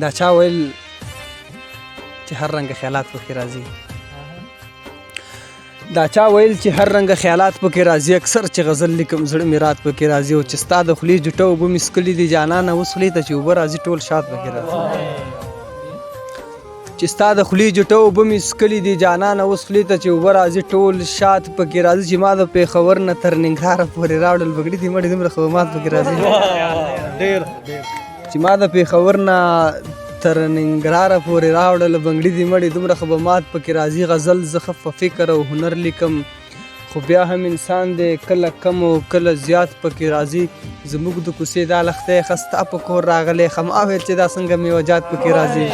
دا چا ویل چې هر رنګه خیالات پکې راځي دا چا ویل چې هر رنګه خیالات پکې راځي اکثر چې غزل لیکم زړه مې رات پکې راځي او چې ستا د خولې جوټه اوبه مې څکلي دي جانانه اوس خولې ته چې اوبه راځي ټول شات پکې راځي چې ستا د خولې جوټه اوبه مې څکلي دي جانانه اوس خولې ته چې اوبه راځي ټول شات پکې راځي چې ما د پېښور نه تر ننګرهاره پورې راوړل بګړي دي مړې دومره خدمات پکې راځي چې ما د پېښور نه تر ننګرهاره پورې راوړل بنګړي دي مړې دومره خدمات پکې راځي غزل زه ښه په فکر او هنر لیکم خو بیا هم انسان دی کله کم او کله زیات پکې راځي زموږ د کوڅې دا لښتی ښه ستا په کور راغلی ښه ما ویل چې دا څنګه میوجات پکې راځي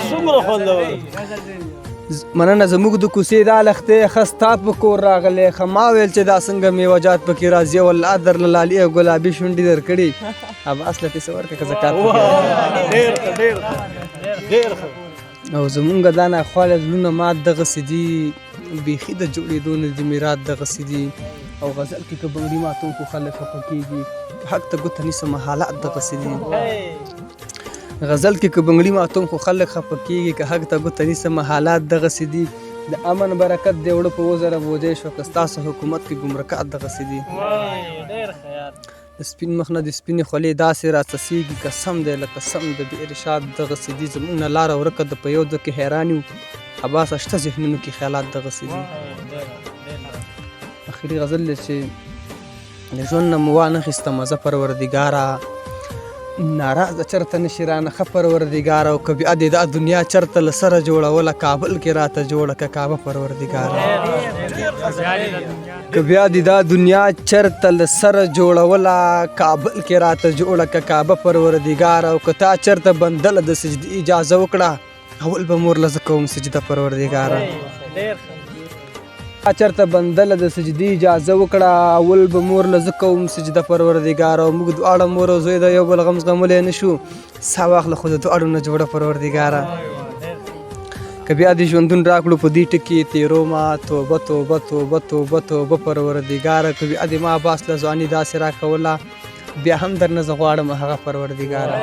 مننه زموږ د کوڅې دا لښتی ښه ستا په کور راغلی ښه ما ویل چې دا څنګه میوجات پکې راځي او الله درله لالي او ګلابي شونډې درکړي اباس له پیسې ورکړه که زکات او زمونږ دا ناخواله زړونه مات دغسې دي بیخي د جوړېدو نه دي میرات دغسې دي او غزل کې که بنګړي ماتون خو خلک خفه کېږي حق ته ګوته نیسمه حالات دغسې دي غزل کې که بنګړي ماتون خو خلک خفه کېږي که حق ته ګوته نیسمه حالات دغسې دي د امن برکت دی وړه په وزره بوجۍ شوه که ستاسو حکومت کې ګمرکات دغسې دي د سپین مخ نه د سپینې خولې داسې راڅڅېږي قسم دی لکه سم د بې ارشاد دغسې دي زموږ نه لاره ورکه د په یو ده کې حیران یو عباسه شته ذهنونو کې خیالات دغسې دي اخري غزل دی چې د ژوند نه مو وانخیسته مزه پروردګاره ناراضه چرته نشي رانه ښه پروردګاره او که بیا دې دا دنیا چرته له سره جوړوله کابل کې راته جوړه که کعبه پروردګاره که بیا دې دا دنیا چرته له سره جوړوله کابل کې راته جوړه که کعبه پروردګاره او که تا چرته بندله د سجدې اجازه وکړه اول به مور له زه کوم سجده پروردګاره چرته بندله د سجدې اجازه وکړه اول به مور له زه کوم سجده پروردګاره او موږ دواړه مور او زوی د یو بل غم زغملی نه شو سا واخله خو د دواړو نه جوړه پروردګاره که بیا دې ژوندون راکړو په دې ټکي تېرومه توبه توبه توبه توبه توبه پروردګاره که بیا دې ما عباس له ځواني داسې راکوله بیا هم درنه زه غواړم هغه پروردګاره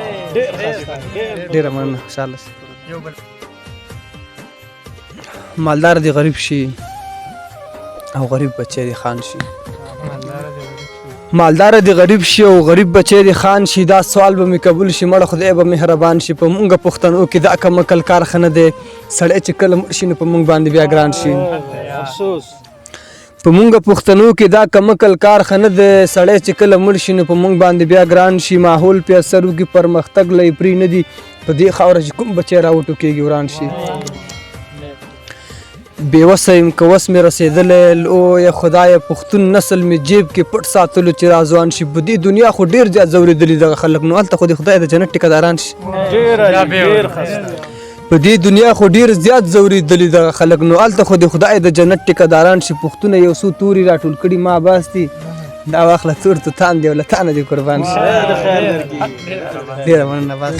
ډېره مننه خوشحاله شي مالدار دې غریب شي او غریب بچی دې خان شي مالدار دې غریب شي او غریب بچی دې خان شي دا سوال به مې قبول شي مړه خدای به مهربان شي په مونږ پښتنو کې دا کم عقل کار ښه نه دی سړی چې کله مړ شي نو په مونږ باندې بیا ګران شي په مونږ پښتنو کې دا کم عقل کار ښه نه دی سړی چې کله مړ شي نو په مونږ باندې بیا ګران شي ماحول پې اثر وکړي پرمختګ له پرې نه دي په دې خاوره چې کوم بچی راوټوکېږي وران شي بېوسه یم که وس مې رسېدلی لویه خدایه پښتون نسل مې جیب کې پټ ساتلو چې راځوان شي په دې دنیا خو ډېر زیات ځورېدلي دغه خلک نو هلته خو د خدای د جنت ټیکهداران شي په دې دنیا خو ډېر زیات ځورېدلي دغه خلک نو هلته خو د خدای د جنت ټیکهداران شي پښتونه یو څو توري راټول کړي ما عباس دي دا واخله تور توتان دی او له تا نه دې قربان شي ډېره مننه عباس